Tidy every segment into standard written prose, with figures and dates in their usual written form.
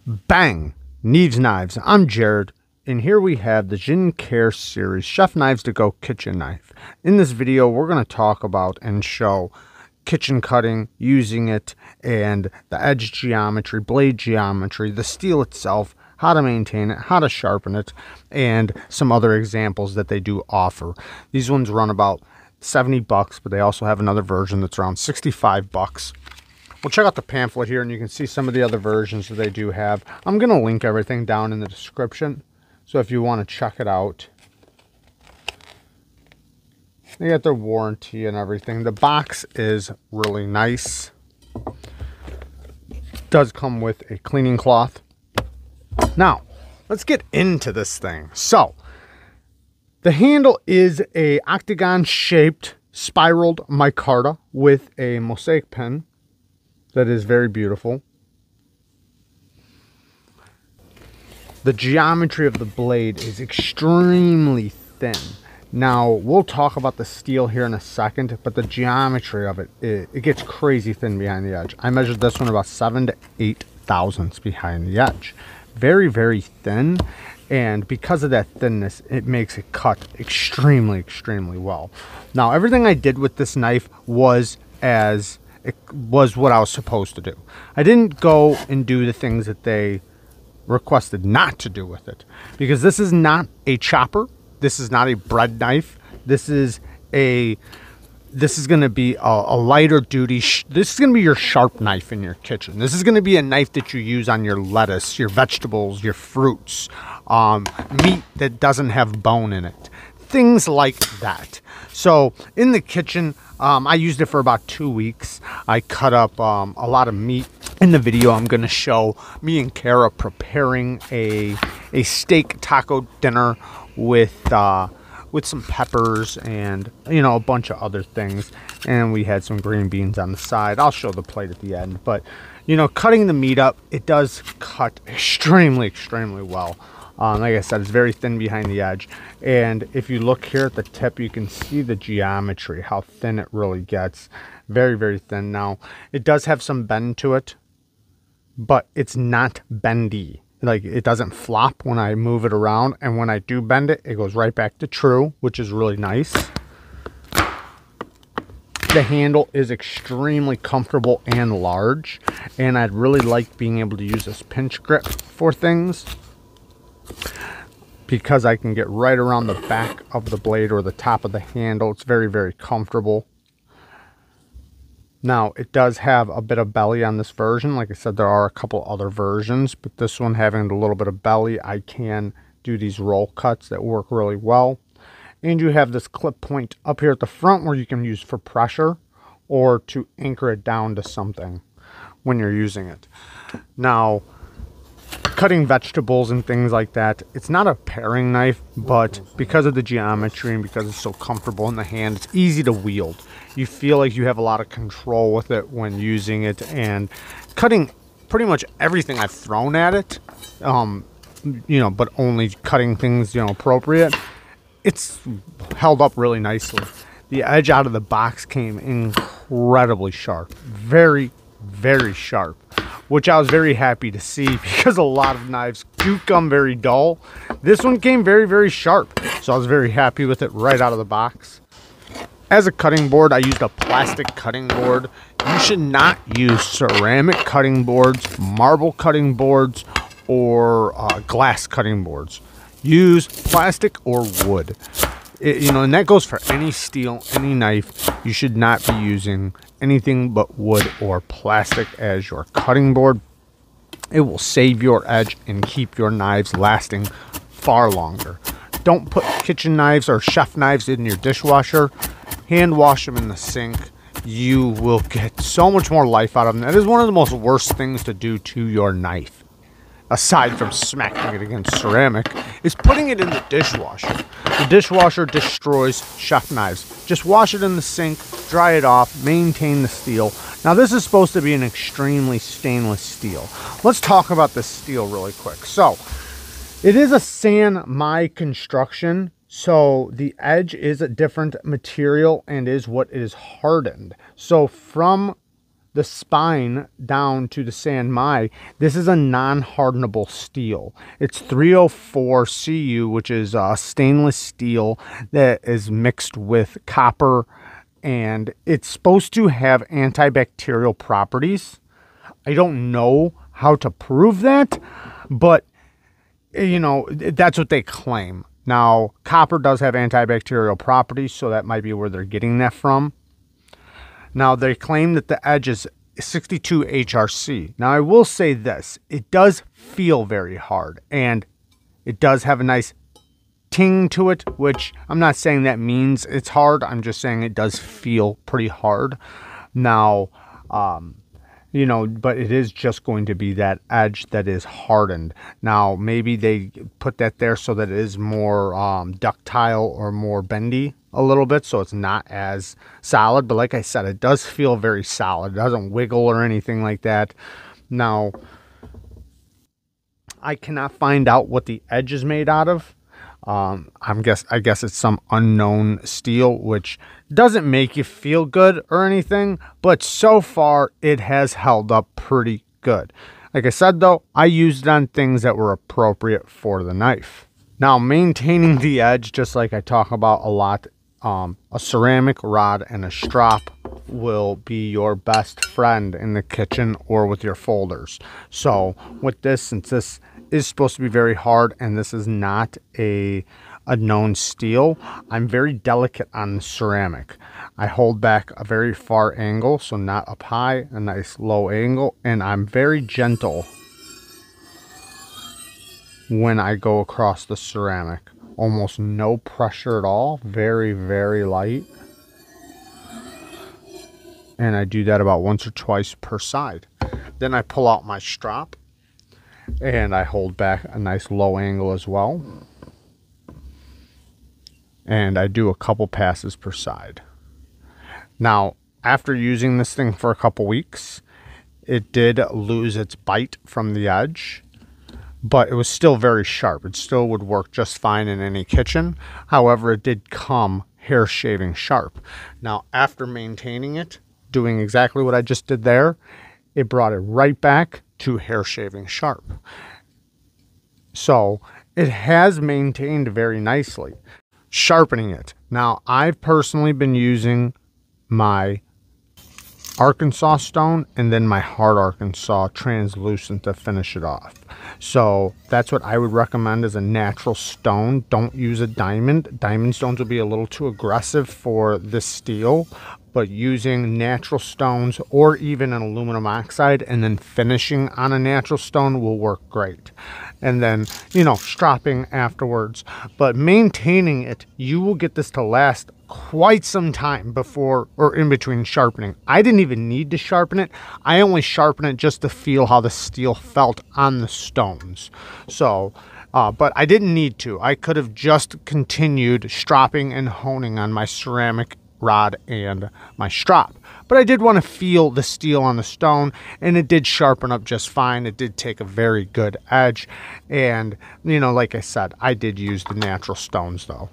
Bang! Neeves Knives. I'm Jared, and here we have the Xincare series Chef Knives to Go Kitchen Knife. In this video, we're going to talk about and show kitchen cutting, using it, and the edge geometry, blade geometry, the steel itself, how to maintain it, how to sharpen it, and some other examples that they do offer. These ones run about $70, but they also have another version that's around $65. We'll check out the pamphlet here and you can see some of the other versions that they do have. I'm going to link everything down in the description, so if you want to check it out. They got their warranty and everything. The box is really nice. It does come with a cleaning cloth. Now, let's get into this thing. So, the handle is a octagon shaped spiraled micarta with a mosaic pen. That is very beautiful. The geometry of the blade is extremely thin. Now, we'll talk about the steel here in a second, but the geometry of it, it gets crazy thin behind the edge. I measured this one about 7 to 8 thousandths behind the edge. Very, very thin. And because of that thinness, it makes it cut extremely, extremely well. Now, everything I did with this knife was what I was supposed to do. I didn't go and do the things that they requested not to do with it, because this is not a chopper. This is not a bread knife. This is going to be a lighter duty. This is going to be your sharp knife in your kitchen. This is going to be a knife that you use on your lettuce, your vegetables, your fruits, meat that doesn't have bone in it, things like that. So in the kitchen, I used it for about 2 weeks. I cut up a lot of meat. In the video, I'm going to show me and Kara preparing a steak taco dinner with some peppers and, you know, a bunch of other things. And we had some green beans on the side. I'll show the plate at the end. But, you know, cutting the meat up, it does cut extremely, extremely well. Like I said, it's very thin behind the edge. And if you look here at the tip, you can see the geometry, how thin it really gets. Very, very thin. Now, it does have some bend to it, but it's not bendy. Like, it doesn't flop when I move it around. And when I do bend it, it goes right back to true, which is really nice. The handle is extremely comfortable and large. And I'd really like being able to use this pinch grip for things, because I can get right around the back of the blade or the top of the handle. It's very, very comfortable. Now, it does have a bit of belly on this version. Like I said, there are a couple other versions, but this one having a little bit of belly, I can do these roll cuts that work really well. And you have this clip point up here at the front where you can use for pressure or to anchor it down to something when you're using it. Now, cutting vegetables and things like that, it's not a paring knife, but because of the geometry and because it's so comfortable in the hand, it's easy to wield. You feel like you have a lot of control with it when using it, and cutting pretty much everything I've thrown at it, you know, but only cutting things, you know, appropriate. It's held up really nicely. The edge out of the box came incredibly sharp. Very, very sharp, which I was very happy to see, because a lot of knives do come very dull. This one came very, very sharp, so I was very happy with it right out of the box. As a cutting board, I used a plastic cutting board. You should not use ceramic cutting boards, marble cutting boards, or glass cutting boards. Use plastic or wood. You know, and that goes for any steel, any knife. You should not be using anything but wood or plastic as your cutting board. It will save your edge and keep your knives lasting far longer. Don't put kitchen knives or chef knives in your dishwasher. Hand wash them in the sink. You will get so much more life out of them. That is one of the most worst things to do to your knife, aside from smacking it against ceramic, is putting it in the dishwasher. The dishwasher destroys chef knives. Just wash it in the sink, dry it off, maintain the steel. Now, this is supposed to be an extremely stainless steel. Let's talk about this steel really quick. So, it is a San Mai construction. So the edge is a different material and is what is hardened. So from the spine down to the Sanmai, this is a non-hardenable steel. It's 304 Cu, which is a stainless steel that is mixed with copper, and it's supposed to have antibacterial properties. I don't know how to prove that, but you know, that's what they claim. Now, copper does have antibacterial properties, so that might be where they're getting that from. Now, they claim that the edge is 62 HRC. Now, I will say this. It does feel very hard, and it does have a nice ting to it, which I'm not saying that means it's hard. I'm just saying it does feel pretty hard. Now, you know, but it is just going to be that edge that is hardened. Now, maybe they put that there so that it is more ductile or more bendy a little bit, so it's not as solid. But like I said, it does feel very solid. It doesn't wiggle or anything like that. Now, I cannot find out what the edge is made out of. I guess it's some unknown steel, which doesn't make you feel good or anything, but so far it has held up pretty good. Like I said though, I used it on things that were appropriate for the knife. Now, maintaining the edge, just like I talk about a lot, a ceramic rod and a strop will be your best friend in the kitchen or with your folders. So with this, since this is supposed to be very hard and this is not a known steel, I'm very delicate on the ceramic. I hold back a very far angle, so not up high, a nice low angle, and I'm very gentle when I go across the ceramic. Almost no pressure at all, very, very light. And I do that about once or twice per side. Then I pull out my strop and I hold back a nice low angle as well. And I do a couple passes per side. Now, after using this thing for a couple weeks, it did lose its bite from the edge, but it was still very sharp. It still would work just fine in any kitchen. However, it did come hair shaving sharp. Now, after maintaining it, doing exactly what I just did there, it brought it right back to hair shaving sharp. So it has maintained very nicely. Sharpening it. Now, I've personally been using my Arkansas stone and then my hard Arkansas translucent to finish it off. So that's what I would recommend as a natural stone. Don't use a diamond. Diamond stones will be a little too aggressive for this steel, but using natural stones or even an aluminum oxide and then finishing on a natural stone will work great. And then, you know, stropping afterwards. But maintaining it, you will get this to last quite some time before or in between sharpening. I didn't even need to sharpen it. I only sharpened it just to feel how the steel felt on the stones. So, but I didn't need to. I could have just continued stropping and honing on my ceramic rod and my strop, but I did want to feel the steel on the stone, and it did sharpen up just fine. It did take a very good edge, and you know, like I said, I did use the natural stones though.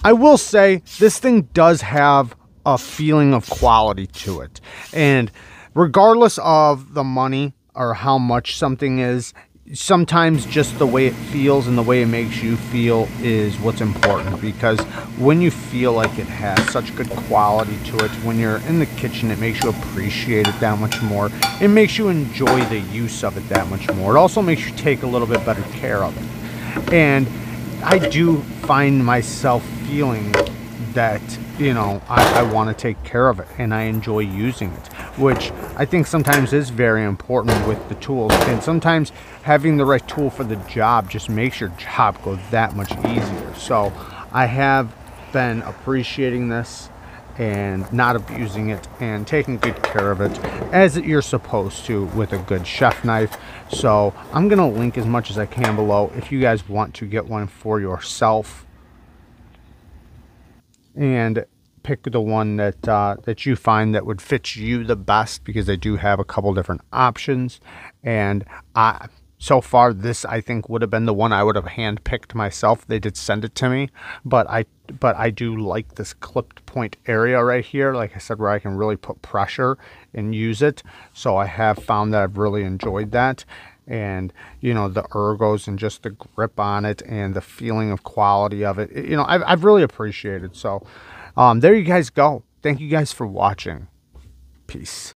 I will say this thing does have a feeling of quality to it, and regardless of the money or how much something is, sometimes just the way it feels and the way it makes you feel is what's important, because when you feel like it has such good quality to it, when you're in the kitchen, it makes you appreciate it that much more. It makes you enjoy the use of it that much more. It also makes you take a little bit better care of it. And I do find myself feeling that, you know, I want to take care of it and I enjoy using it, which I think sometimes is very important with the tools. And sometimes having the right tool for the job just makes your job go that much easier. So I have been appreciating this and not abusing it and taking good care of it as you're supposed to with a good chef knife. So I'm going to link as much as I can below if you guys want to get one for yourself and pick the one that that you find that would fit you the best, because they do have a couple different options. And So far, this I think would have been the one I would have handpicked myself. They did send it to me, but I do like this clipped point area right here, like I said, where I can really put pressure and use it. So I have found that I've really enjoyed that. And you know, the ergos and just the grip on it and the feeling of quality of it, you know, I've really appreciated. So there you guys go. Thank you guys for watching. Peace.